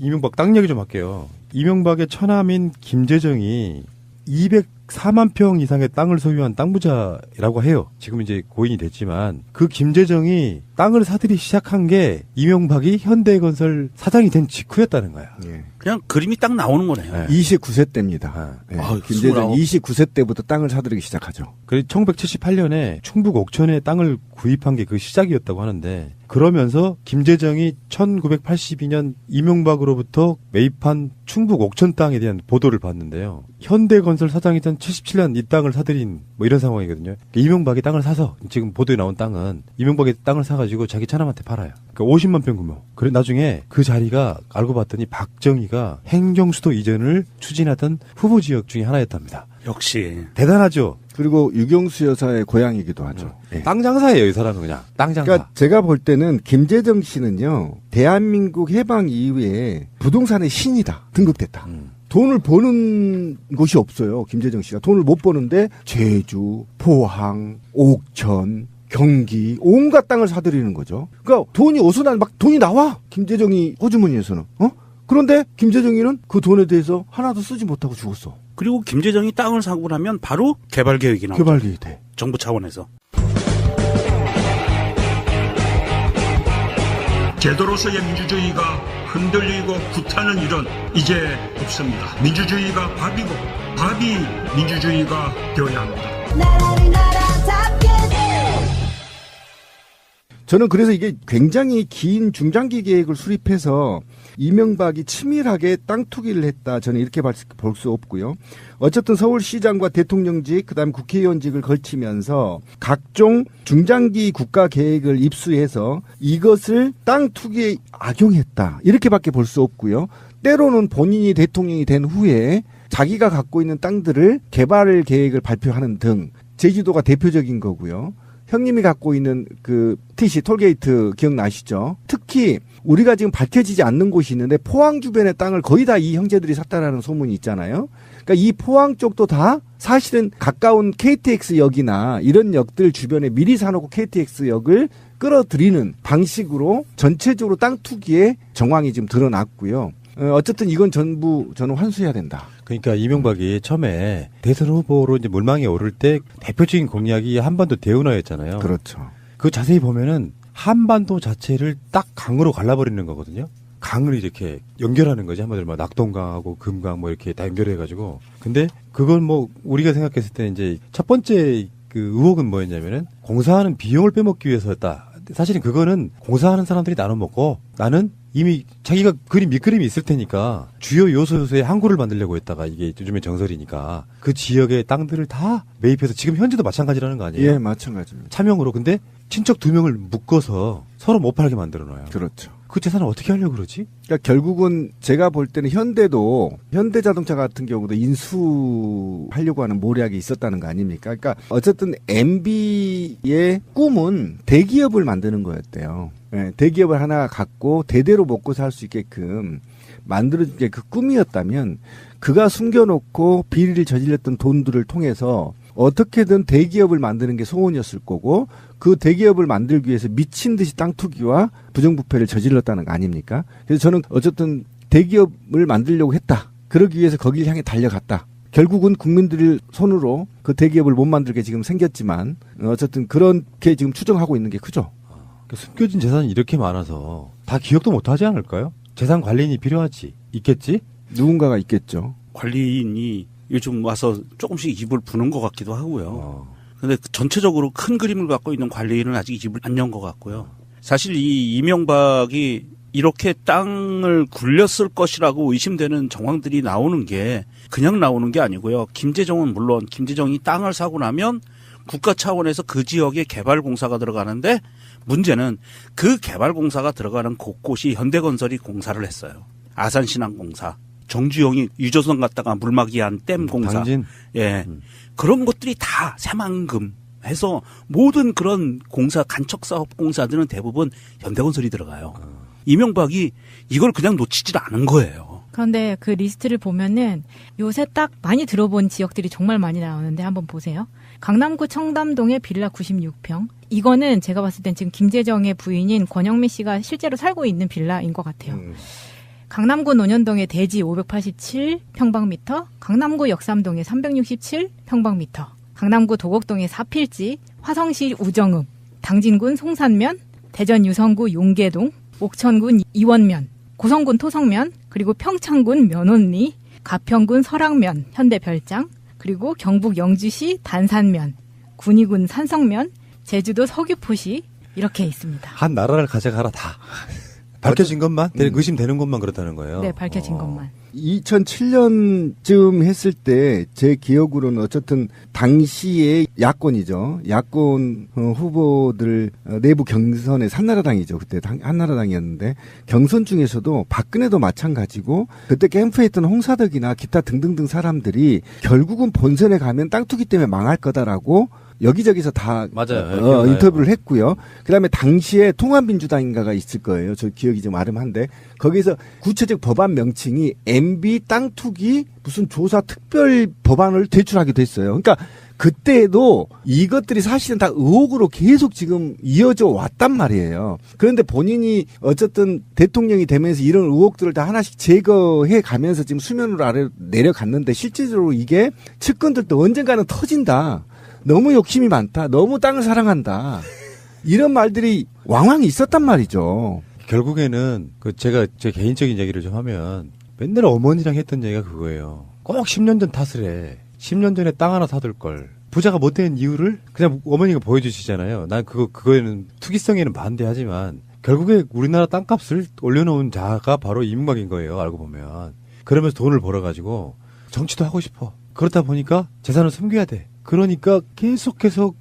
이명박 땅 얘기 좀 할게요. 이명박의 처남인 김재정이 204만 평 이상의 땅을 소유한 땅 부자라고 해요. 지금 이제 고인이 됐지만 그 김재정이 땅을 사들이 시작한 게 이명박이 현대건설 사장이 된 직후였다는 거야. 예. 그냥 그림이 딱 나오는 거네요. 네. 29세 때입니다. 예. 김재정 29세 때부터 땅을 사들이기 시작하죠. 그래서 1978년에 충북 옥천에 땅을 구입한 게 그 시작이었다고 하는데 그러면서 김재정이 1982년 이명박으로부터 매입한 충북 옥천 땅에 대한 보도를 봤는데요. 현대건설 사장이던 77년 이 땅을 사들인 뭐 이런 상황이거든요. 이명박이 땅을 사서 지금 보도에 나온 땅은 이명박이 땅을 사가지고 자기 차남한테 팔아요. 그러니까 50만 평 규모. 그래 나중에 그 자리가 알고 봤더니 박정희가 행정수도 이전을 추진하던 후보 지역 중에 하나였답니다. 역시 대단하죠. 그리고 유경수 여사의 고향이기도 하죠. 예. 땅 장사예요, 이 사람은 그냥. 땅 장사. 그러니까 제가 볼 때는 김재정 씨는요. 대한민국 해방 이후에 부동산의 신이다. 등극됐다. 돈을 버는 곳이 없어요. 김재정 씨가. 돈을 못 버는데 제주, 포항, 옥천, 경기 온갖 땅을 사들이는 거죠. 그러니까 돈이 어디서 막 돈이 나와. 김재정이 호주머니에서는. 그런데 김재정이는 그 돈에 대해서 하나도 쓰지 못하고 죽었어. 그리고 김재정이 땅을 사고 나면 바로 개발 계획이 나오죠. 개발 계획이 돼. 정부 차원에서. 제도로서의 민주주의가 흔들리고 구타는 일은 이제 없습니다. 민주주의가 밥이고 밥이 민주주의가 되어야 합니다. 저는 그래서 이게 굉장히 긴 중장기 계획을 수립해서 이명박이 치밀하게 땅 투기를 했다. 저는 이렇게 볼 수 없고요. 어쨌든 서울시장과 대통령직 그다음에 국회의원직을 걸치면서 각종 중장기 국가 계획을 입수해서 이것을 땅 투기에 악용했다. 이렇게밖에 볼 수 없고요. 때로는 본인이 대통령이 된 후에 자기가 갖고 있는 땅들을 개발 계획을 발표하는 등 제주도가 대표적인 거고요. 형님이 갖고 있는 그 TC 톨게이트 기억나시죠? 특히 우리가 지금 밝혀지지 않는 곳이 있는데 포항 주변의 땅을 거의 다 이 형제들이 샀다라는 소문이 있잖아요. 그러니까 이 포항 쪽도 다 사실은 가까운 KTX역이나 이런 역들 주변에 미리 사놓고 KTX역을 끌어들이는 방식으로 전체적으로 땅 투기의 정황이 지금 드러났고요. 어쨌든 이건 전부 저는 환수해야 된다. 그러니까 이명박이 처음에 대선 후보로 이제 물망에 오를 때 대표적인 공약이 한반도 대운하였잖아요. 그렇죠. 그 자세히 보면은 한반도 자체를 딱 강으로 갈라버리는 거거든요. 강을 이렇게 연결하는 거지. 한마디로 막 낙동강하고 금강 뭐 이렇게 다 연결해가지고. 근데 그건 뭐 우리가 생각했을 때 이제 첫 번째 그 의혹은 뭐였냐면은 공사하는 비용을 빼먹기 위해서였다. 사실은 그거는 공사하는 사람들이 나눠 먹고 나는 이미 자기가 그린 밑그림이 있을 테니까 주요 요소의 항구를 만들려고 했다가 이게 요즘에 정설이니까 그 지역의 땅들을 다 매입해서 지금 현재도 마찬가지라는 거 아니에요? 예, 마찬가지입니다. 차명으로. 근데 친척 2명을 묶어서 서로 못 팔게 만들어 놔요. 그렇죠. 그 재산을 어떻게 하려고 그러지? 그러니까 결국은 제가 볼 때는 현대자동차 같은 경우도 인수하려고 하는 모략이 있었다는 거 아닙니까? 그러니까 어쨌든 MB의 꿈은 대기업을 만드는 거였대요. 네, 대기업을 하나 갖고 대대로 먹고 살 수 있게끔 만들어준 게 그 꿈이었다면 그가 숨겨놓고 비리를 저질렀던 돈들을 통해서 어떻게든 대기업을 만드는 게 소원이었을 거고 그 대기업을 만들기 위해서 미친 듯이 땅 투기와 부정부패를 저질렀다는 거 아닙니까? 그래서 저는 어쨌든 대기업을 만들려고 했다. 그러기 위해서 거기를 향해 달려갔다. 결국은 국민들 손으로 그 대기업을 못 만들게 지금 생겼지만 어쨌든 그렇게 지금 추정하고 있는 게 크죠. 숨겨진 재산이 이렇게 많아서 다 기억도 못하지 않을까요? 재산 관리인이 필요하지. 있겠지? 누군가가 있겠죠. 관리인이 요즘 와서 조금씩 입을 부는 것 같기도 하고요. 근데 전체적으로 큰 그림을 갖고 있는 관리인은 아직 입을 안 연 것 같고요. 사실 이 이명박이 이렇게 땅을 굴렸을 것이라고 의심되는 정황들이 나오는 게 그냥 나오는 게 아니고요. 김재정은 물론 김재정이 땅을 사고 나면 국가 차원에서 그 지역에 개발공사가 들어가는데 문제는 그 개발공사가 들어가는 곳곳이 현대건설이 공사를 했어요. 아산신항공사, 정주영이 유조선 갔다가 물막이한 댐 공사. 당진. 예. 그런 것들이 다 새만금 해서 모든 그런 공사, 간척사업 공사들은 대부분 현대건설이 들어가요. 이명박이 이걸 그냥 놓치질 않은 거예요. 그런데 그 리스트를 보면은 요새 딱 많이 들어본 지역들이 정말 많이 나오는데 한번 보세요. 강남구 청담동의 빌라 96평. 이거는 제가 봤을 땐 지금 김재정의 부인인 권영미 씨가 실제로 살고 있는 빌라인 것 같아요. 강남구 논현동의 대지 587평방미터, 강남구 역삼동의 367평방미터, 강남구 도곡동의 사필지, 화성시 우정읍, 당진군 송산면, 대전 유성구 용계동, 옥천군 이원면, 고성군 토성면, 그리고 평창군 면원리, 가평군 설악면, 현대별장, 그리고 경북 영주시 단산면, 군위군 산성면, 제주도 서귀포시 이렇게 있습니다. 한 나라를 가져가라 다. 밝혀진 것만, 의심되는 것만 그렇다는 거예요. 네, 밝혀진 것만. 2007년쯤 했을 때 제 기억으로는 어쨌든 당시에 야권이죠. 야권 후보들 내부 경선에 한나라당이죠. 그때 한나라당이었는데 경선 중에서도 박근혜도 마찬가지고 그때 캠프에 있던 홍사덕이나 기타 등등등 사람들이 결국은 본선에 가면 땅 투기 때문에 망할 거다라고 여기저기서 다 맞아요. 인터뷰를 했고요. 그다음에 당시에 통합민주당인가가 있을 거예요. 저 기억이 좀 아름한데 거기서 구체적 법안 명칭이 MB 땅 투기 무슨 조사 특별 법안을 제출하기도 했어요. 그러니까 그때도 이것들이 사실은 다 의혹으로 계속 지금 이어져 왔단 말이에요. 그런데 본인이 어쨌든 대통령이 되면서 이런 의혹들을 다 하나씩 제거해 가면서 지금 수면 아래로 내려갔는데 실질적으로 이게 측근들도 언젠가는 터진다. 너무 욕심이 많다. 너무 땅을 사랑한다. 이런 말들이 왕왕 있었단 말이죠. 결국에는 제가 제 개인적인 얘기를 좀 하면 맨날 어머니랑 했던 얘기가 그거예요. 꼭 10년 전 탓을 해. 10년 전에 땅 하나 사둘 걸. 부자가 못 된 이유를 그냥 어머니가 보여주시잖아요. 난 그거에는 투기성에는 반대하지만 결국에 우리나라 땅값을 올려놓은 자가 바로 이명박인 거예요. 알고 보면. 그러면서 돈을 벌어가지고 정치도 하고 싶어. 그렇다 보니까 재산을 숨겨야 돼. 그러니까 계속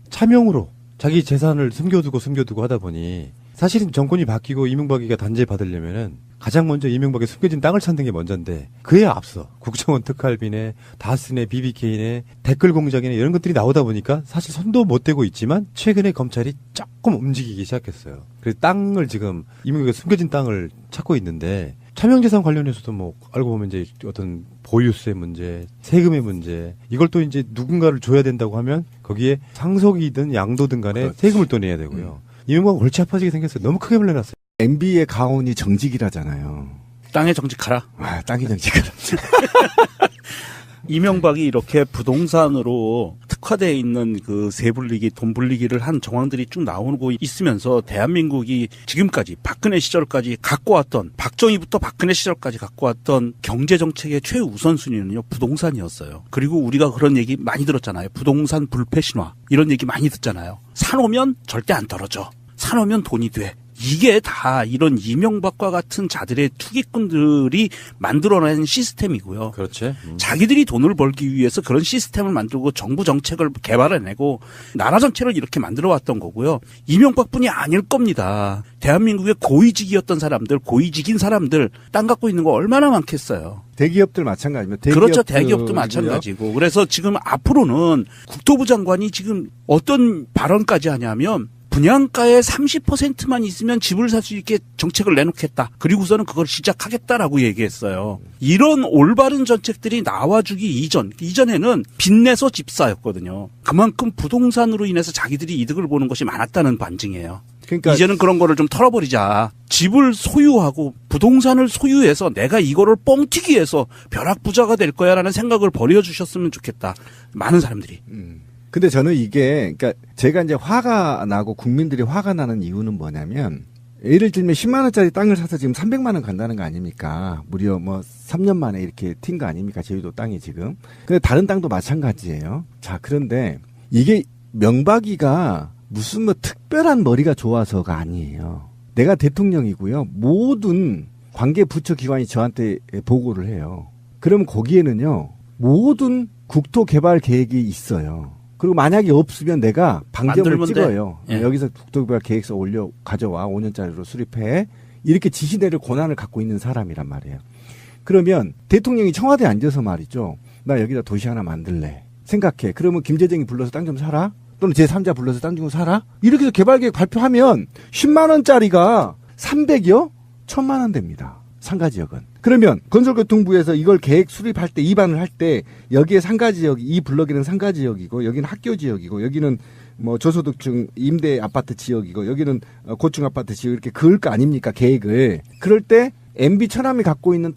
차명으로 자기 재산을 숨겨두고 하다 보니 사실은 정권이 바뀌고 이명박이가 단죄 받으려면은 가장 먼저 이명박의 숨겨진 땅을 찾는 게 먼저인데 그에 앞서 국정원 특활비네, 다스네, BBK네, 댓글 공작이네 이런 것들이 나오다 보니까 사실 손도 못 대고 있지만 최근에 검찰이 조금 움직이기 시작했어요. 그래서 땅을 지금 이명박의 숨겨진 땅을 찾고 있는데 차명재산 관련해서도 뭐 알고 보면 이제 어떤 보유세 문제, 세금의 문제 이걸 또 이제 누군가를 줘야 된다고 하면 거기에 상속이든 양도든 간에 세금을 또 내야 되고요. 이명박은 골치 아파지게 생겼어요. 너무 크게 물려놨어요. MB의 가온이 정직이라잖아요. 땅에 정직하라. 아, 땅이 정직하라. 이명박이 이렇게 부동산으로 특화되어 있는 그 세불리기, 돈 불리기를 한 정황들이 쭉 나오고 있으면서 대한민국이 지금까지 박근혜 시절까지 갖고 왔던 박정희부터 박근혜 시절까지 갖고 왔던 경제정책의 최우선순위는요 부동산이었어요. 그리고 우리가 그런 얘기 많이 들었잖아요. 부동산 불패 신화 이런 얘기 많이 듣잖아요. 사놓으면 절대 안 떨어져. 사놓으면 돈이 돼. 이게 다 이런 이명박과 같은 자들의 투기꾼들이 만들어낸 시스템이고요. 그렇지. 자기들이 돈을 벌기 위해서 그런 시스템을 만들고 정부 정책을 개발해내고 나라 전체를 이렇게 만들어왔던 거고요. 이명박뿐이 아닐 겁니다. 대한민국의 고위직이었던 사람들, 고위직인 사람들 땅 갖고 있는 거 얼마나 많겠어요. 대기업들 마찬가지입니다. 그렇죠. 대기업도 마찬가지고. 그래서 지금 앞으로는 국토부 장관이 지금 어떤 발언까지 하냐면 분양가의 30%만 있으면 집을 살 수 있게 정책을 내놓겠다. 그리고서는 그걸 시작하겠다라고 얘기했어요. 이런 올바른 정책들이 나와주기 이전에는 빚내서 집사였거든요. 그만큼 부동산으로 인해서 자기들이 이득을 보는 것이 많았다는 반증이에요. 그러니까 이제는 그런 거를 좀 털어버리자. 집을 소유하고 부동산을 소유해서 내가 이거를 뻥튀기해서 벼락부자가 될 거야라는 생각을 버려주셨으면 좋겠다. 많은 사람들이. 근데 저는 이게, 그러니까 제가 이제 화가 나고 국민들이 화가 나는 이유는 뭐냐면, 예를 들면 10만원짜리 땅을 사서 지금 300만원 간다는 거 아닙니까? 무려 뭐 3년 만에 이렇게 튄 거 아닙니까? 제주도 땅이 지금. 근데 다른 땅도 마찬가지예요. 자, 그런데 이게 명박이가 무슨 뭐 특별한 머리가 좋아서가 아니에요. 내가 대통령이고요. 모든 관계 부처 기관이 저한테 보고를 해요. 그러면 거기에는요, 모든 국토 개발 계획이 있어요. 그리고 만약에 없으면 내가 방점을 찍어요. 예. 여기서 국토개발 계획서 가져와 5년짜리로 수립해. 이렇게 지시 내릴 권한을 갖고 있는 사람이란 말이에요. 그러면 대통령이 청와대에 앉아서 말이죠. 나 여기다 도시 하나 만들래. 생각해. 그러면 김재정이 불러서 땅 좀 사라? 또는 제3자 불러서 땅 좀 사라? 이렇게 해서 개발계획 발표하면 10만 원짜리가 300여? 1000만 원 됩니다. 상가지역은. 그러면 건설교통부에서 이걸 계획 수립할 때 입안을 할 때 여기에 상가지역, 이 블럭에는 상가지역이고 여기는 학교지역이고 여기는 뭐 저소득층 임대 아파트 지역이고 여기는 고층 아파트 지역 이렇게 그을 거 아닙니까 계획을. 그럴 때 MB 천암이 갖고 있는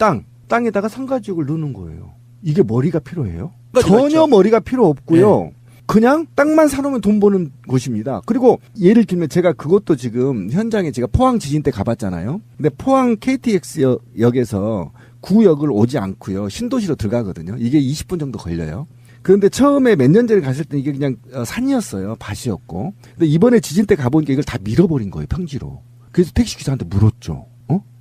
땅에다가 상가지역을 넣는 거예요. 이게 머리가 필요해요? 가지가 전혀 있죠. 머리가 필요 없고요. 그냥 땅만 사놓으면 돈 버는 곳입니다. 그리고 예를 들면 제가 그것도 지금 현장에 제가 포항 지진 때 가봤잖아요. 근데 포항 KTX 역에서 구역을 오지 않고요. 신도시로 들어가거든요. 이게 20분 정도 걸려요. 그런데 처음에 몇 년 전에 갔을 때 이게 그냥 산이었어요. 밭이었고. 근데 이번에 지진 때 가보니까 이걸 다 밀어버린 거예요. 평지로. 그래서 택시기사한테 물었죠.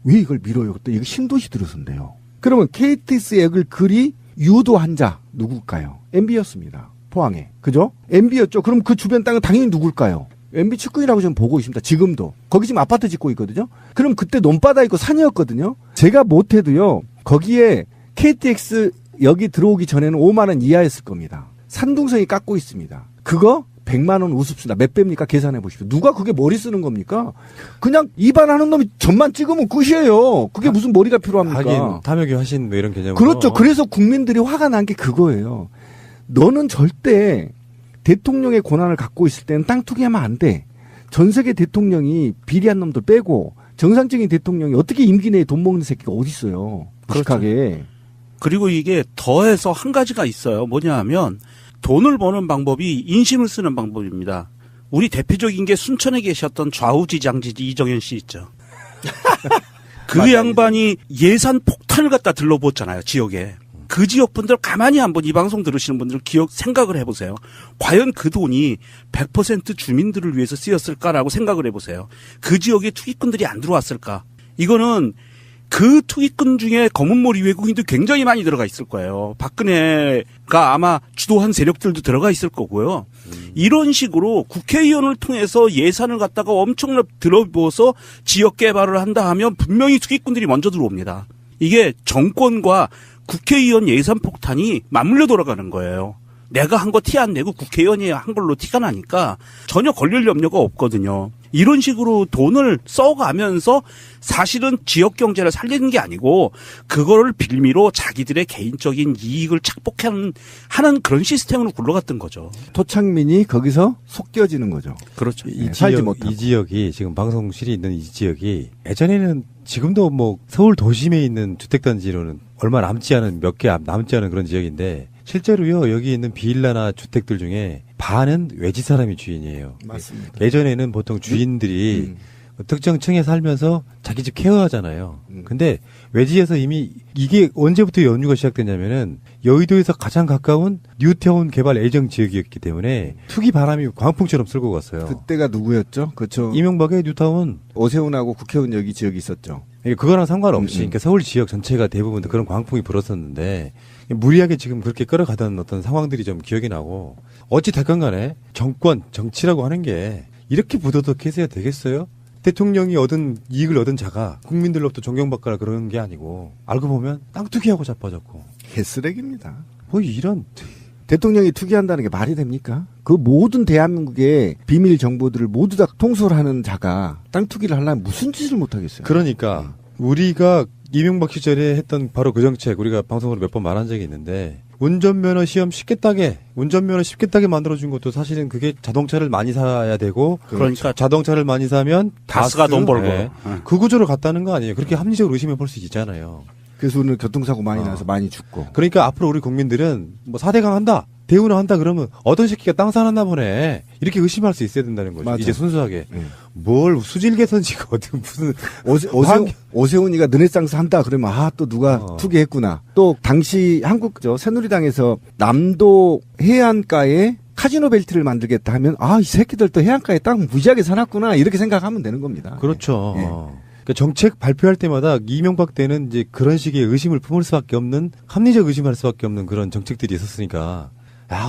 왜 이걸 밀어요? 그때 이거 신도시 들어선대요. 그러면 KTX 역을 그리 유도한 자 누굴까요? MB였습니다. 포항에. 그죠? MB였죠. 그럼 그 주변 땅은 당연히 누굴까요? MB 측근이라고 저는 보고 있습니다. 지금도. 거기 지금 아파트 짓고 있거든요. 그럼 그때 논바다 있고 산이었거든요. 제가 못해도요. 거기에 KTX 여기 들어오기 전에는 5만 원 이하였을 겁니다. 산둥성이 깎고 있습니다. 그거 100만 원 우습습니다. 몇 배입니까? 계산해 보십시오. 누가 그게 머리 쓰는 겁니까? 그냥 입안하는 놈이 점만 찍으면 끝이에요. 그게 무슨 머리가 필요합니까? 하긴 탐욕이 화신 뭐 이런 개념으로. 그렇죠. 그래서 국민들이 화가 난 게 그거예요. 너는 절대 대통령의 권한을 갖고 있을 때는 땅 투기하면 안 돼. 전 세계 대통령이 비리한 놈들 빼고 정상적인 대통령이 어떻게 임기 내에 돈 먹는 새끼가 어디 있어요. 무식하게. 그리고 이게 더해서 한 가지가 있어요. 뭐냐 하면 돈을 버는 방법이 인심을 쓰는 방법입니다. 우리 대표적인 게 순천에 계셨던 좌우지장지지 이정현 씨 있죠. 그 양반이 예산 폭탄을 갖다 들러부었잖아요. 지역에. 그 지역 분들 가만히 한번 이 방송 들으시는 분들 생각을 해보세요. 과연 그 돈이 100% 주민들을 위해서 쓰였을까라고 생각을 해보세요. 그 지역에 투기꾼들이 안 들어왔을까? 이거는 그 투기꾼 중에 검은머리 외국인도 굉장히 많이 들어가 있을 거예요. 박근혜가 아마 주도한 세력들도 들어가 있을 거고요. 이런 식으로 국회의원을 통해서 예산을 갖다가 엄청나게 들어부어서 지역 개발을 한다 하면 분명히 투기꾼들이 먼저 들어옵니다. 이게 정권과 국회의원 예산 폭탄이 맞물려 돌아가는 거예요. 내가 한 거 티 안 내고 국회의원이 한 걸로 티가 나니까 전혀 걸릴 염려가 없거든요. 이런 식으로 돈을 써가면서 사실은 지역 경제를 살리는 게 아니고 그거를 빌미로 자기들의 개인적인 이익을 착복하는 그런 시스템으로 굴러갔던 거죠. 토착민이 거기서 속겨지는 거죠. 그렇죠. 살지 못하고. 이 지역이 지금 방송실이 있는 이 지역이 예전에는 지금도 뭐 서울 도심에 있는 주택단지로는 얼마 남지 않은 몇 개 남지 않은 그런 지역인데 실제로요 여기 있는 비일라나 주택들 중에 반은 외지 사람이 주인이에요. 맞습니다. 예전에는 보통 주인들이 특정 층에 살면서 자기 집 케어하잖아요. 근데 외지에서 이미 이게 언제부터 연유가 시작됐냐면은 여의도에서 가장 가까운 뉴타운 개발 예정 지역이었기 때문에 투기 바람이 광풍처럼 쓸고 갔어요. 그때가 누구였죠? 그렇죠. 이명박의 뉴타운. 오세훈하고 국회의원 여기 지역이 있었죠. 그거랑 상관없이 그러니까 서울 지역 전체가 대부분 그런 광풍이 불었었는데 무리하게 지금 그렇게 끌어가던 어떤 상황들이 좀 기억이 나고 어찌 됐건 간에 정권, 정치라고 하는 게 이렇게 부도덕해서야 되겠어요? 대통령이 이익을 얻은 자가 국민들로부터 존경받거나 그러는 게 아니고 알고 보면 땅 투기하고 자빠졌고 개쓰레기입니다. 뭐 이런 대통령이 투기한다는 게 말이 됩니까? 그 모든 대한민국의 비밀 정보들을 모두 다 통솔하는 자가 땅 투기를 하려면 무슨 짓을 못하겠어요? 그러니까 우리가 이명박 시절에 했던 바로 그 정책 우리가 방송으로 몇 번 말한 적이 있는데 운전면허 시험 쉽게 따게 만들어준 것도 사실은 그게 자동차를 많이 사야 되고 그러니까 자동차를 많이 사면 가스가 돈 벌고 그 구조로 갔다는 거 아니에요. 그렇게 합리적으로 의심해 볼 수 있잖아요. 그래서 오늘 교통사고 많이 나서 많이 죽고. 그러니까 앞으로 우리 국민들은 뭐 4대강 한다, 대우는 한다 그러면 어떤 새끼가 땅 사놨나 보네. 이렇게 의심할 수 있어야 된다는 거죠. 맞아. 이제 순수하게. 뭘 수질 개선지가 어떤 무슨 오세훈이가 르네상스 한다 그러면 또 누가 투기했구나. 또 당시 새누리당에서 남도 해안가에 카지노 벨트를 만들겠다 하면 이 새끼들 또 해안가에 땅 무지하게 사놨구나 이렇게 생각하면 되는 겁니다. 그렇죠. 예. 그러니까 정책 발표할 때마다 이명박 때는 이제 그런 식의 의심을 품을 수밖에 없는 합리적 의심할 수밖에 없는 그런 정책들이 있었으니까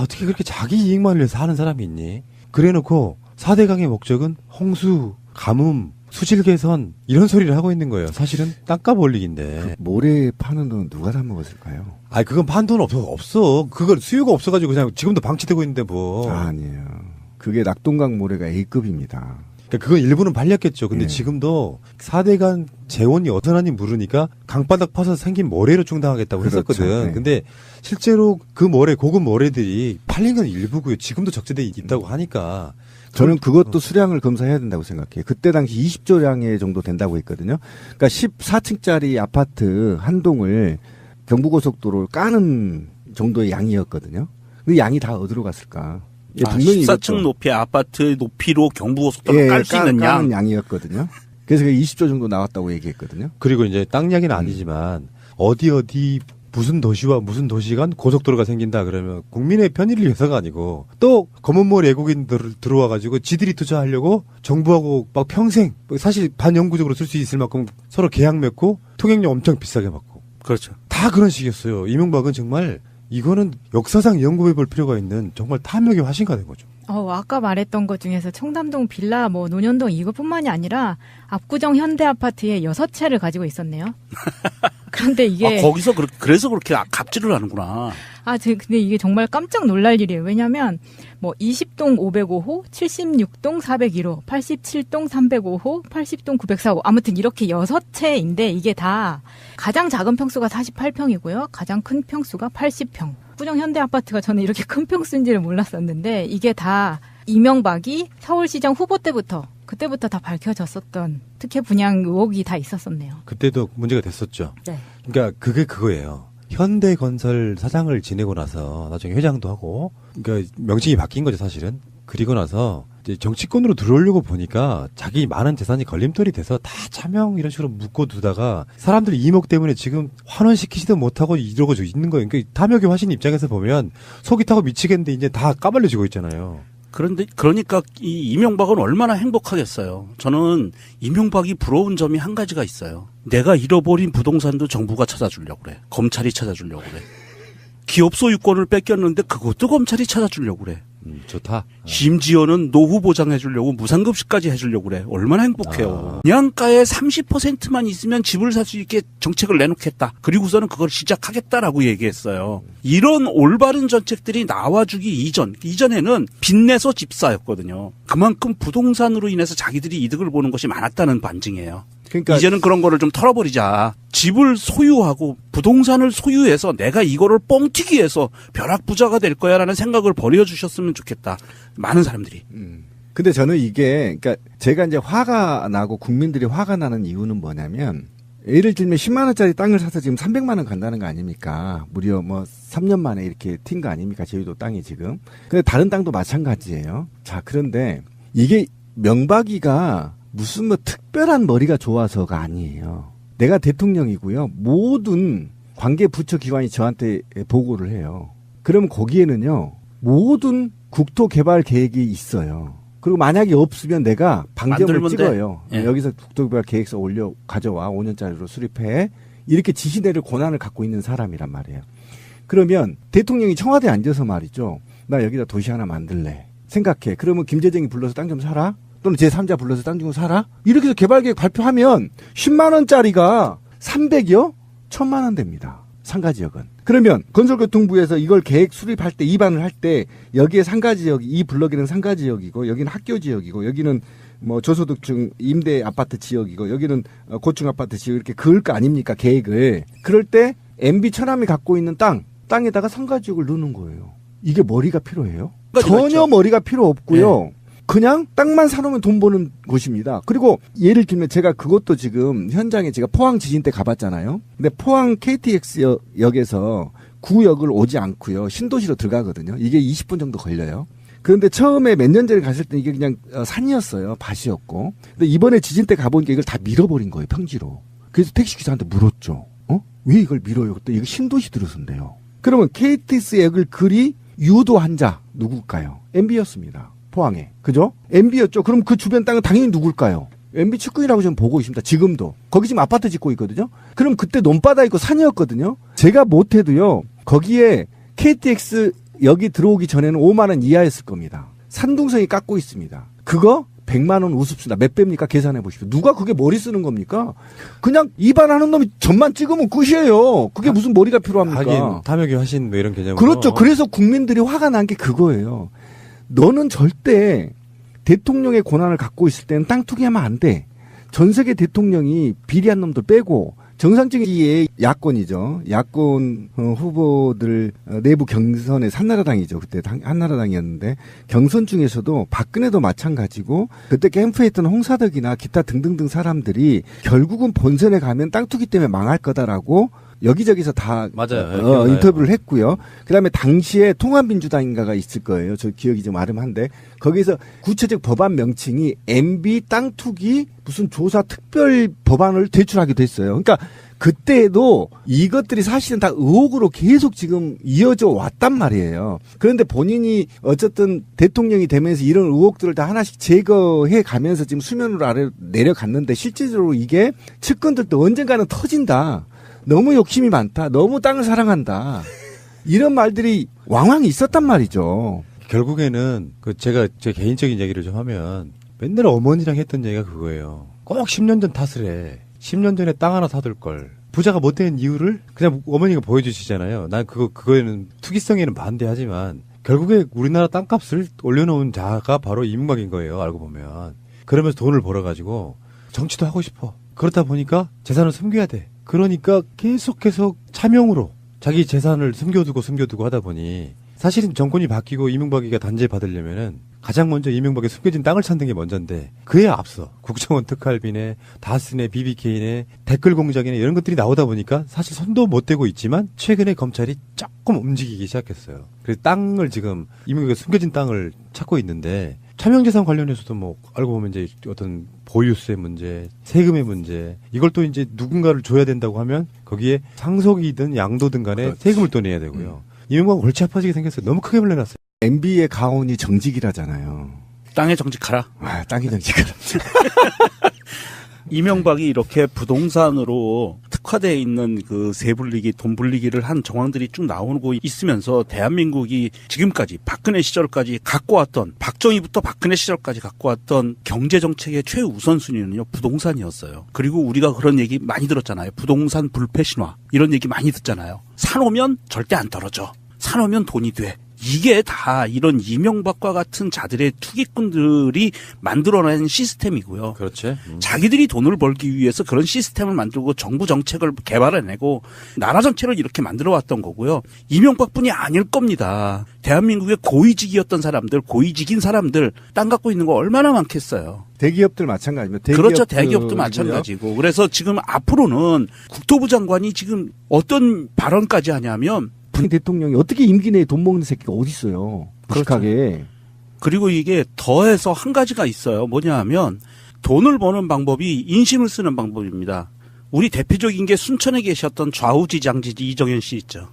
어떻게 그렇게 자기 이익만을 위해서 하는 사람이 있니? 그래놓고 4대강의 목적은 홍수, 가뭄, 수질 개선 이런 소리를 하고 있는 거예요. 사실은 땅값 올리기인데. 모래 파는 돈 누가 다 먹었을까요? 그건 판 돈 없어. 그걸 수요가 없어가지고 그냥 지금도 방치되고 있는데 뭐. 아니에요. 그게 낙동강 모래가 A급입니다. 그러니까 그건 일부는 팔렸겠죠. 근데 지금도 4대강 재원이 어떠하니 모르니까 강바닥 파서 생긴 모래로 충당하겠다고 했었거든. 그렇죠. 네. 근데 실제로 그 모래, 고급 모래들이 팔린 건 일부고요. 지금도 적재돼 있다고 하니까 저는 그것도 수량을 검사해야 된다고 생각해요. 그때 당시 20조량의 정도 된다고 했거든요. 그러니까 14층짜리 아파트 한 동을 경부고속도로를 까는 정도의 양이었거든요. 그 양이 다 어디로 갔을까? 예, 분명히 14층 높이의 아파트 높이로 경부고속도로 깔 수 있는 까는 양이었거든요. 그래서 20조 정도 나왔다고 얘기했거든요. 그리고 이제 땅 이야기는 아니지만 어디 무슨 도시와 무슨 도시 간 고속도로가 생긴다 그러면 국민의 편의를 위해서가 아니고 또 검은머리 외국인들 들어와가지고 지들이 투자하려고 정부하고 막 평생 사실 반영구적으로 쓸 수 있을 만큼 서로 계약 맺고 통행료 엄청 비싸게 받고 그렇죠. 다 그런 식이었어요. 이명박은 정말 이거는 역사상 연구해 볼 필요가 있는 정말 탐욕의 화신가 된 거죠. 아까 말했던 것 중에서 청담동 빌라, 논현동 이것뿐만이 아니라 압구정 현대 아파트에 6채를 가지고 있었네요. 그런데 이게 거기서 그래서 그렇게 갑질을 하는구나. 근데 이게 정말 깜짝 놀랄 일이에요. 왜냐면 20동 505호, 76동 401호, 87동 305호, 80동 904호 아무튼 이렇게 6채인데 이게 다 가장 작은 평수가 48평이고요. 가장 큰 평수가 80평. 압구정 현대 아파트가 저는 이렇게 큰 평수인지를 몰랐었는데 이게 다 이명박이 서울시장 후보 그때부터 다 밝혀졌었던 특혜 분양 의혹이 다 있었었네요. 그때도 문제가 됐었죠. 네. 그러니까 그게 그거예요. 현대건설 사장을 지내고 나서 나중에 회장도 하고 그러니까 명칭이 바뀐 거죠 사실은. 그리고 나서 이제 정치권으로 들어오려고 보니까 자기 많은 재산이 걸림돌이 돼서 다 차명 이런 식으로 묶어두다가 사람들이 이목 때문에 지금 환원시키지도 못하고 이러고 있는 거예요. 그러니까 탐욕의 화신 입장에서 보면 속이 타고 미치겠는데 이제 다 까발려지고 있잖아요. 그러니까 이 이명박은 얼마나 행복하겠어요. 저는 이명박이 부러운 점이 한 가지가 있어요. 내가 잃어버린 부동산도 정부가 찾아주려고 그래. 검찰이 찾아주려고 그래. 기업 소유권을 뺏겼는데 그것도 검찰이 찾아주려고 그래. 좋다. 심지어는 노후 보장해주려고 무상급식까지 해주려고 그래. 얼마나 행복해요. 분양가의 30%만 있으면 집을 살 수 있게 정책을 내놓겠다. 그리고서는 그걸 시작하겠다라고 얘기했어요. 이런 올바른 정책들이 나와주기 이전에는 빚내서 집사였거든요. 그만큼 부동산으로 인해서 자기들이 이득을 보는 것이 많았다는 반증이에요. 그러니까 이제는 그런 거를 좀 털어버리자. 집을 소유하고 부동산을 소유해서 내가 이거를 뻥튀기해서 벼락부자가 될 거야라는 생각을 버려주셨으면 좋겠다. 많은 사람들이. 근데 저는 이게 그러니까 제가 이제 화가 나고 국민들이 화가 나는 이유는 뭐냐면 예를 들면 10만 원짜리 땅을 사서 지금 300만 원 간다는 거 아닙니까? 무려 3년 만에 이렇게 튄 거 아닙니까? 제주도 땅이 지금. 근데 다른 땅도 마찬가지예요. 자, 그런데 이게 명박이가 무슨 특별한 머리가 좋아서가 아니에요. 내가 대통령이고요. 모든 관계 부처 기관이 저한테 보고를 해요. 그러면 거기에는요. 모든 국토 개발 계획이 있어요. 그리고 만약에 없으면 내가 방점을 찍어요. 예. 여기서 국토 개발 계획서 가져와 5년짜리로 수립해. 이렇게 지시 내릴 권한을 갖고 있는 사람이란 말이에요. 그러면 대통령이 청와대에 앉아서 말이죠. 나 여기다 도시 하나 만들래. 생각해. 그러면 김재정이 불러서 땅 좀 사라. 또는 제3자 불러서 땅 주고 사라? 이렇게 해서 개발계획 발표하면 10만 원짜리가 300여? 1000만 원 됩니다. 상가지역은. 그러면 건설교통부에서 이걸 계획 수립할 때 입안을 할 때 여기에 상가지역, 이 블럭에는 상가지역이고 여기는 학교지역이고 여기는 저소득층 임대 아파트 지역이고 여기는 고층 아파트 지역 이렇게 그을 거 아닙니까? 계획을. 그럴 때 MB 천암이 갖고 있는 땅에다가 상가지역을 넣는 거예요. 이게 머리가 필요해요? 전혀 머리가 필요 없고요. 네. 그냥 땅만 사놓으면 돈 버는 곳입니다. 그리고 예를 들면 제가 그것도 지금 현장에 제가 포항 지진 때 가봤잖아요. 근데 포항 KTX 역에서 구역을 오지 않고요. 신도시로 들어가거든요. 이게 20분 정도 걸려요. 그런데 처음에 몇 년 전에 갔을 때 이게 그냥 산이었어요. 밭이었고. 근데 이번에 지진 때 가보니까 이걸 다 밀어버린 거예요. 평지로. 그래서 택시기사한테 물었죠. 왜 이걸 밀어요? 그때 이거 신도시 들어선대요. 그러면 KTX 역을 그리 유도한 자 누굴까요? MB였습니다. 포항에. 그죠? MB였죠. 그럼 그 주변 땅은 당연히 누굴까요? MB 측근이라고 저는 보고 있습니다. 지금도. 거기 지금 아파트 짓고 있거든요. 그럼 그때 논바다 있고 산이었거든요. 제가 못해도요. 거기에 KTX 여기 들어오기 전에는 5만 원 이하였을 겁니다. 산둥성이 깎고 있습니다. 그거 100만 원 우습습니다. 몇 배입니까? 계산해 보십시오. 누가 그게 머리 쓰는 겁니까? 그냥 입안하는 놈이 점만 찍으면 끝이에요. 그게 무슨 머리가 필요합니까? 하긴 탐욕의 화신 뭐 이런 개념으로. 그렇죠. 그래서 국민들이 화가 난 게 그거예요. 너는 절대 대통령의 권한을 갖고 있을 때는 땅 투기하면 안 돼. 전 세계 대통령이 비리한 놈들 빼고 정상적인 야권이죠. 야권 후보들 내부 경선에 한나라당이죠. 그때 한나라당이었는데 경선 중에서도 박근혜도 마찬가지고 그때 캠프에 있던 홍사덕이나 기타 등등등 사람들이 결국은 본선에 가면 땅 투기 때문에 망할 거다라고 여기저기서 다 맞아요. 인터뷰를 했고요. 그다음에 당시에 통합민주당인가가 있을 거예요. 저 기억이 좀 아름한데 거기서 구체적 법안 명칭이 MB 땅 투기 무슨 조사 특별 법안을 제출하기도 했어요. 그러니까 그때도 이것들이 사실은 다 의혹으로 계속 지금 이어져 왔단 말이에요. 그런데 본인이 어쨌든 대통령이 되면서 이런 의혹들을 다 하나씩 제거해 가면서 지금 수면으로 아래로 내려갔는데 실질적으로 이게 측근들도 언젠가는 터진다. 너무 욕심이 많다. 너무 땅을 사랑한다. 이런 말들이 왕왕 있었단 말이죠. 결국에는 제가 제 개인적인 얘기를 좀 하면 맨날 어머니랑 했던 얘기가 그거예요. 꼭 10년 전 탓을 해. 10년 전에 땅 하나 사둘 걸. 부자가 못 된 이유를 그냥 어머니가 보여주시잖아요. 난 그거에는 투기성에는 반대하지만 결국에 우리나라 땅값을 올려놓은 자가 바로 이명박인 거예요. 알고 보면. 그러면서 돈을 벌어가지고 정치도 하고 싶어. 그렇다 보니까 재산을 숨겨야 돼. 그러니까 계속 차명으로 자기 재산을 숨겨두고 하다 보니 사실은 정권이 바뀌고 이명박이가 단죄 받으려면은 가장 먼저 이명박이 숨겨진 땅을 찾는 게 먼저인데 그에 앞서 국정원 특활비네 다스네 BBK네 댓글 공작이네 이런 것들이 나오다 보니까 사실 손도 못 대고 있지만 최근에 검찰이 조금 움직이기 시작했어요. 그래서 땅을 지금 이명박이 숨겨진 땅을 찾고 있는데 차명재산 관련해서도 뭐 알고 보면 이제 어떤 보유세 문제, 세금의 문제 이걸 또 이제 누군가를 줘야 된다고 하면 거기에 상속이든 양도든 간에 그렇지. 세금을 또 내야 되고요. 이명박은 골치 아파지게 생겼어요. 너무 크게 물려놨어요. MB의 가온이 정직이라잖아요. 땅에 정직하라. 아, 땅이 정직하라. 이명박이 이렇게 부동산으로 특화되어 있는 그 세불리기, 돈 불리기를 한 정황들이 쭉 나오고 있으면서 대한민국이 지금까지 박근혜 시절까지 갖고 왔던 박정희부터 박근혜 시절까지 갖고 왔던 경제정책의 최우선순위는요 부동산이었어요. 그리고 우리가 그런 얘기 많이 들었잖아요. 부동산 불패 신화 이런 얘기 많이 듣잖아요. 사놓으면 절대 안 떨어져. 사놓으면 돈이 돼. 이게 다 이런 이명박과 같은 자들의 투기꾼들이 만들어낸 시스템이고요. 그렇지. 자기들이 돈을 벌기 위해서 그런 시스템을 만들고 정부 정책을 개발해내고 나라 전체를 이렇게 만들어왔던 거고요. 이명박뿐이 아닐 겁니다. 대한민국의 고위직이었던 사람들, 고위직인 사람들 땅 갖고 있는 거 얼마나 많겠어요. 대기업들 마찬가지입니다. 그렇죠. 대기업도 마찬가지고. 그래서 지금 앞으로는 국토부 장관이 지금 어떤 발언까지 하냐면 문 대통령이 어떻게 임기 내에 돈 먹는 새끼가 어디 있어요? 무식하게. 그리고 이게 더해서 한 가지가 있어요. 뭐냐 하면 돈을 버는 방법이 인심을 쓰는 방법입니다. 우리 대표적인 게 순천에 계셨던 좌우지장지지 이정현 씨 있죠.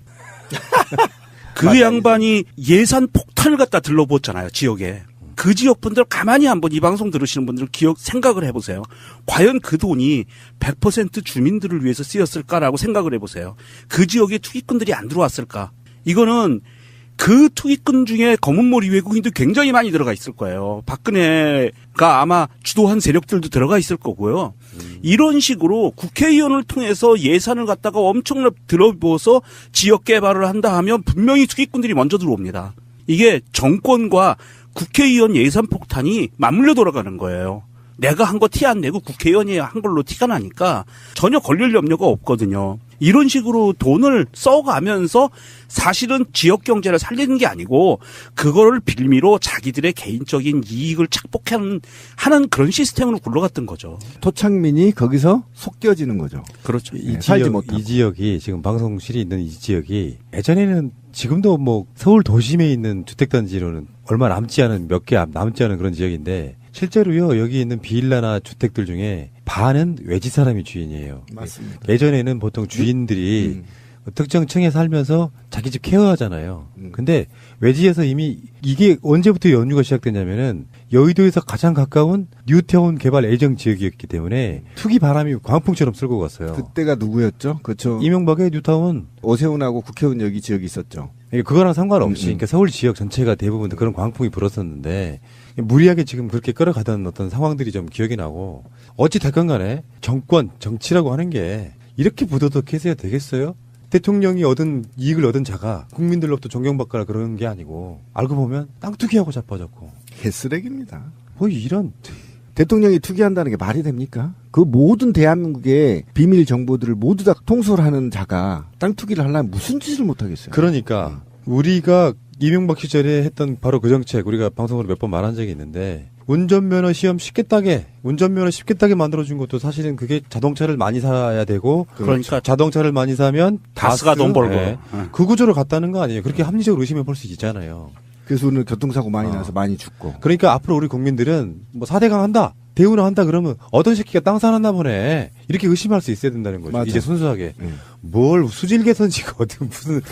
그 양반이 예산 폭탄을 갖다 들러부었잖아요. 지역에. 그 지역 분들 가만히 한번 이 방송 들으시는 분들 생각을 해보세요. 과연 그 돈이 100% 주민들을 위해서 쓰였을까라고 생각을 해보세요. 그 지역에 투기꾼들이 안 들어왔을까? 이거는 그 투기꾼 중에 검은머리 외국인도 굉장히 많이 들어가 있을 거예요. 박근혜가 아마 주도한 세력들도 들어가 있을 거고요. 이런 식으로 국회의원을 통해서 예산을 갖다가 엄청나게 들어부어서 지역 개발을 한다 하면 분명히 투기꾼들이 먼저 들어옵니다. 이게 정권과 국회의원 예산 폭탄이 맞물려 돌아가는 거예요. 내가 한 거 티 안 내고 국회의원이 한 걸로 티가 나니까 전혀 걸릴 염려가 없거든요. 이런 식으로 돈을 써가면서 사실은 지역 경제를 살리는 게 아니고 그거를 빌미로 자기들의 개인적인 이익을 착복하는 그런 시스템으로 굴러갔던 거죠. 토착민이 거기서 속겨지는 거죠. 그렇죠. 살지 못하고. 이 지역이 지금 방송실이 있는 이 지역이 예전에는 지금도 뭐 서울 도심에 있는 주택단지로는 얼마 남지 않은 몇 개 남지 않은 그런 지역인데 실제로요 여기 있는 빌라나 주택들 중에 반은 외지 사람이 주인이에요. 맞습니다. 예전에는 보통 주인들이 특정 층에 살면서 자기 집 케어하잖아요. 근데 외지에서 이미 이게 언제부터 연유가 시작됐냐면은 여의도에서 가장 가까운 뉴타운 개발 예정 지역이었기 때문에 투기 바람이 광풍처럼 쓸고 갔어요. 그때가 누구였죠? 그렇죠. 이명박의 뉴타운. 오세훈하고 국회의원 여기 지역이 있었죠. 그거랑 상관없이 그러니까 서울 지역 전체가 대부분 그런 광풍이 불었었는데 무리하게 지금 그렇게 끌어가던 어떤 상황들이 좀 기억이 나고 어찌 됐건 간에 정권, 정치라고 하는 게 이렇게 부도덕해서야 되겠어요? 대통령이 이익을 얻은 자가 국민들로부터 존경받거나 그러는 게 아니고 알고 보면 땅 투기하고 자빠졌고 개쓰레기입니다. 뭐 이런 대통령이 투기한다는 게 말이 됩니까? 그 모든 대한민국의 비밀 정보들을 모두 다 통솔하는 자가 땅 투기를 하려면 무슨 짓을 못 하겠어요. 그러니까 우리가 이명박 시절에 했던 바로 그 정책 우리가 방송으로 몇 번 말한 적이 있는데 운전면허 시험 쉽게 따게 만들어준 것도 사실은 그게 자동차를 많이 사야 되고 그러니까 자동차를 많이 사면 가스가 돈 벌고. 그 구조로 갔다는 거 아니에요. 그렇게 합리적으로 의심해 볼 수 있잖아요. 그래서 오늘 교통사고 많이 나서 많이 죽고. 그러니까 앞으로 우리 국민들은 뭐 4대강 한다, 대우는 한다 그러면 어떤 새끼가 땅 사놨나 보네. 이렇게 의심할 수 있어야 된다는 거죠. 맞아. 이제 순수하게. 뭘 수질 개선지가 어디 무슨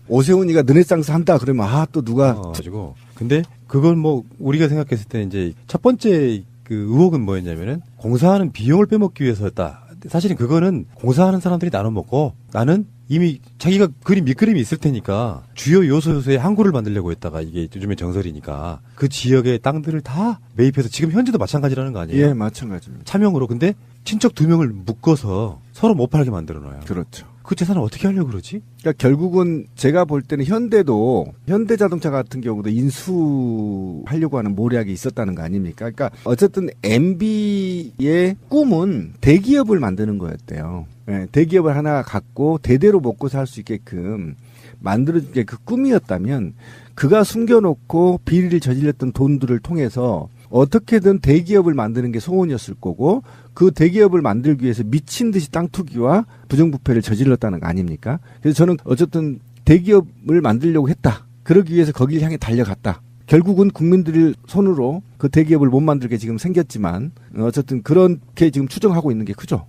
오세훈이가 너네 땅 산다 그러면 또 누가 가지고. 근데 그걸 뭐 우리가 생각했을 때 이제 첫 번째 그 의혹은 뭐였냐면은 공사하는 비용을 빼먹기 위해서였다. 사실은 그거는 공사하는 사람들이 나눠 먹고 나는 이미 자기가 그린 밑그림이 있을 테니까 주요 요소에 항구를 만들려고 했다가 이게 요즘에 정설이니까 그 지역의 땅들을 다 매입해서 지금 현재도 마찬가지라는 거 아니에요? 예, 마찬가지입니다. 차명으로. 근데 친척 2명을 묶어서 서로 못 팔게 만들어 놔요. 그렇죠. 그 재산을 어떻게 하려고 그러지? 그러니까 결국은 제가 볼 때는 현대자동차 같은 경우도 인수하려고 하는 모략이 있었다는 거 아닙니까? 그러니까 어쨌든 MB의 꿈은 대기업을 만드는 거였대요. 네, 대기업을 하나 갖고 대대로 먹고 살 수 있게끔 만들어준 게 그 꿈이었다면 그가 숨겨놓고 비리를 저질렀던 돈들을 통해서 어떻게든 대기업을 만드는 게 소원이었을 거고 그 대기업을 만들기 위해서 미친 듯이 땅 투기와 부정부패를 저질렀다는 거 아닙니까? 그래서 저는 어쨌든 대기업을 만들려고 했다. 그러기 위해서 거기를 향해 달려갔다. 결국은 국민들 손으로 그 대기업을 못 만들게 지금 생겼지만 어쨌든 그렇게 지금 추정하고 있는 게 크죠.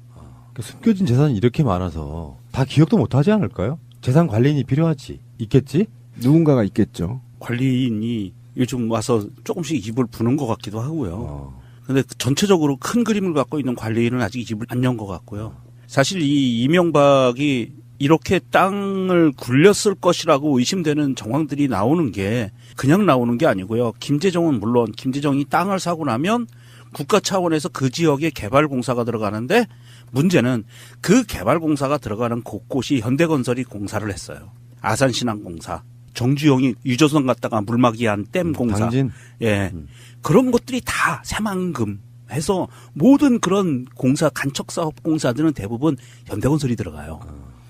숨겨진 재산이 이렇게 많아서 다 기억도 못 하지 않을까요? 재산 관리인이 필요하지. 있겠지? 누군가가 있겠죠. 관리인이 요즘 와서 조금씩 입을 부는 것 같기도 하고요. 근데 전체적으로 큰 그림을 갖고 있는 관리인은 아직 입을 안 연 것 같고요. 사실 이 이명박이 이렇게 땅을 굴렸을 것이라고 의심되는 정황들이 나오는 게 그냥 나오는 게 아니고요. 김재정은 물론 김재정이 땅을 사고 나면 국가 차원에서 그 지역에 개발공사가 들어가는데 문제는 그 개발공사가 들어가는 곳곳이 현대건설이 공사를 했어요. 아산신항공사, 정주영이 유조선 갔다가 물막이한 댐 공사. 당진. 예. 그런 것들이 다 새만금 해서 모든 그런 공사, 간척사업 공사들은 대부분 현대건설이 들어가요.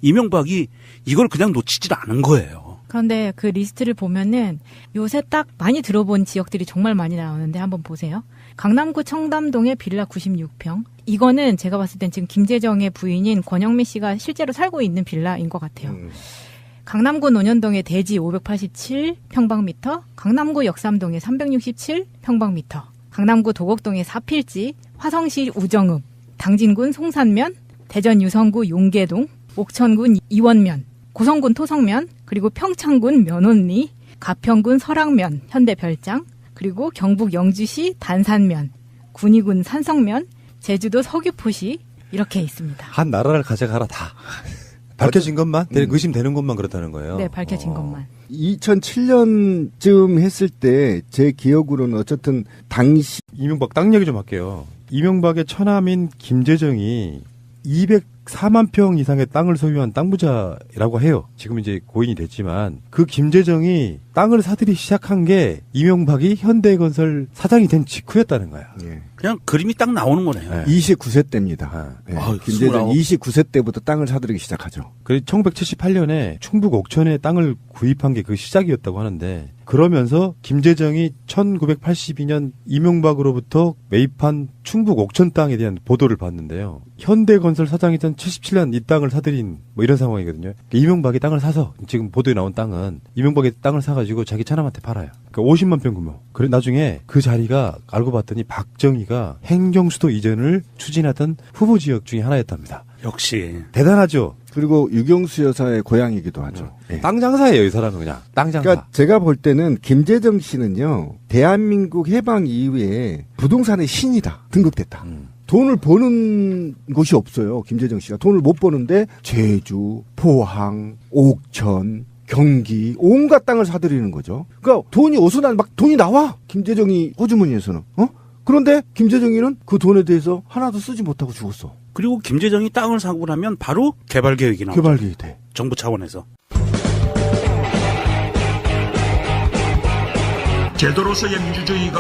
이명박이 이걸 그냥 놓치질 않은 거예요. 그런데 그 리스트를 보면은 요새 딱 많이 들어본 지역들이 정말 많이 나오는데 한번 보세요. 강남구 청담동의 빌라 96평. 이거는 제가 봤을 땐 지금 김재정의 부인인 권영미 씨가 실제로 살고 있는 빌라인 것 같아요. 강남구 논현동의 대지 587평방미터, 강남구 역삼동의 367평방미터, 강남구 도곡동의 사필지, 화성시 우정읍, 당진군 송산면, 대전 유성구 용계동, 옥천군 이원면, 고성군 토성면, 그리고 평창군 면원리, 가평군 설악면, 현대별장, 그리고 경북 영주시 단산면, 군위군 산성면, 제주도 서귀포시 이렇게 있습니다. 한 나라를 가져가라 다. 밝혀진 것만? 의심되는 것만 그렇다는 거예요. 네, 밝혀진 것만. 2007년쯤 했을 때 제 기억으로는 어쨌든 당시 이명박 땅 얘기 좀 할게요. 이명박의 처남인 김재정이 204만 평 이상의 땅을 소유한 땅 부자라고 해요. 지금 이제 고인이 됐지만 그 김재정이 땅을 사들이 시작한 게 이명박이 현대건설 사장이 된 직후였다는 거야. 예. 그냥 그림이 딱 나오는 거네요. 네. 29세 때입니다. 예. 김재정 29세 때부터 땅을 사들이기 시작하죠. 그래서 1978년에 충북 옥천에 땅을 구입한 게 그 시작이었다고 하는데 그러면서 김재정이 1982년 이명박으로부터 매입한 충북 옥천 땅에 대한 보도를 봤는데요. 현대건설 사장이던 77년 이 땅을 사들인 뭐 이런 상황이거든요. 그러니까 이명박이 땅을 사서 지금 보도에 나온 땅은 이명박이 땅을 사가지고 자기 차남한테 팔아요. 그러니까 50만 평 규모. 그래 나중에 그 자리가 알고 봤더니 박정희가 행정수도 이전을 추진하던 후보 지역 중에 하나였답니다. 역시 대단하죠. 그리고 유경수 여사의 고향이기도 하죠. 예. 땅 장사예요, 이 사람은 그냥. 땅 장사. 그러니까 제가 볼 때는 김재정 씨는요. 대한민국 해방 이후에 부동산의 신이다. 등극됐다. 돈을 버는 곳이 없어요. 김재정 씨가. 돈을 못 버는데 제주, 포항, 옥천, 경기 온갖 땅을 사들이는 거죠. 그러니까 돈이 어디서 막 돈이 나와. 김재정이 호주머니에서는. 그런데 김재정이는 그 돈에 대해서 하나도 쓰지 못하고 죽었어. 그리고 김재정이 땅을 사고 나면 바로 개발 계획이 나오죠. 개발 계획이 돼. 정부 차원에서. 제도로서의 민주주의가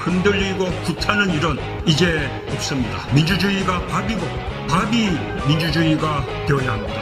흔들리고 구타는 일은 이제 없습니다. 민주주의가 밥이고 밥이 민주주의가 되어야 합니다.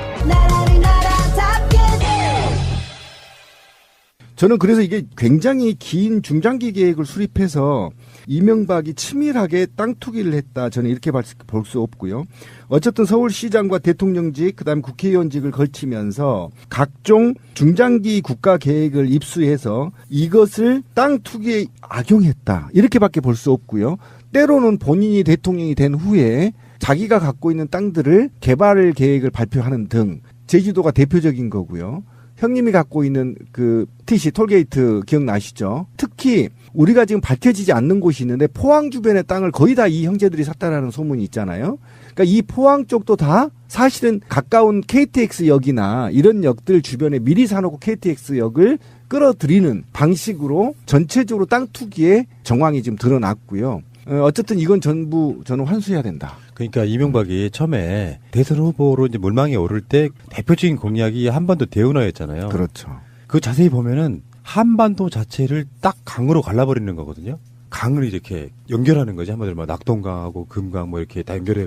저는 그래서 이게 굉장히 긴 중장기 계획을 수립해서 이명박이 치밀하게 땅 투기를 했다. 저는 이렇게 볼 수 없고요. 어쨌든 서울시장과 대통령직, 그다음 국회의원직을 걸치면서 각종 중장기 국가 계획을 입수해서 이것을 땅 투기에 악용했다. 이렇게밖에 볼 수 없고요. 때로는 본인이 대통령이 된 후에 자기가 갖고 있는 땅들을 개발 계획을 발표하는 등 제주도가 대표적인 거고요. 형님이 갖고 있는 그 TC 톨게이트 기억나시죠? 특히 우리가 지금 밝혀지지 않는 곳이 있는데 포항 주변의 땅을 거의 다 이 형제들이 샀다라는 소문이 있잖아요. 그러니까 이 포항 쪽도 다 사실은 가까운 KTX역이나 이런 역들 주변에 미리 사놓고 KTX역을 끌어들이는 방식으로 전체적으로 땅 투기의 정황이 지금 드러났고요. 어쨌든 이건 전부 저는 환수해야 된다. 그러니까 이명박이 처음에 대선 후보로 이제 물망에 오를 때 대표적인 공약이 한반도 대운하였잖아요. 그렇죠. 그 자세히 보면은 한반도 자체를 딱 강으로 갈라버리는 거거든요. 강을 이렇게 연결하는 거지. 한마디로 막 낙동강하고 금강 뭐 이렇게 다 연결해